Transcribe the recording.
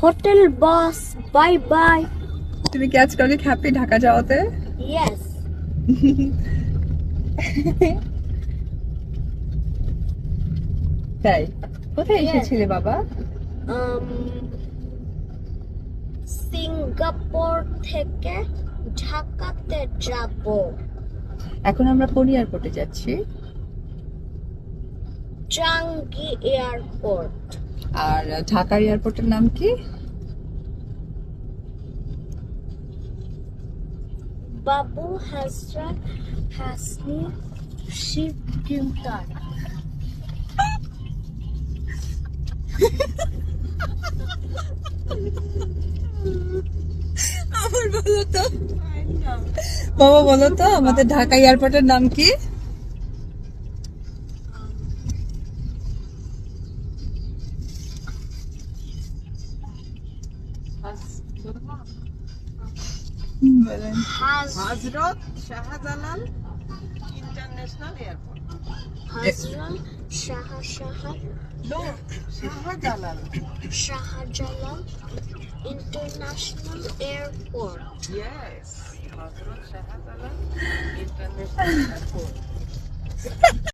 Hotel বস, bye bye. তুমি কি আজকে অনেক হ্যাপি ঢাকা যাওয়াতে? ইয়েস। তাই? কোথায় Yes. এসেছিলে বাবা? সিঙ্গাপুর থেকে ঢাকাতে যাব। এখন আমরা কোন এয়ারপোর্টে যাচ্ছি? Changi airport. আর ঢাকার এয়ারপোর্টের নাম কি? বাবু হযরত হাসনি শিবকিমতার। আমার বলো তো বাবা, বলো তো আমাদের ঢাকা এয়ারপোর্টের নাম কি? বলেন। হযরত Shahjalal international airport. Hazrat Shahjalal Shahjalal international airport. Yes, Hazrat Shahjalal international airport.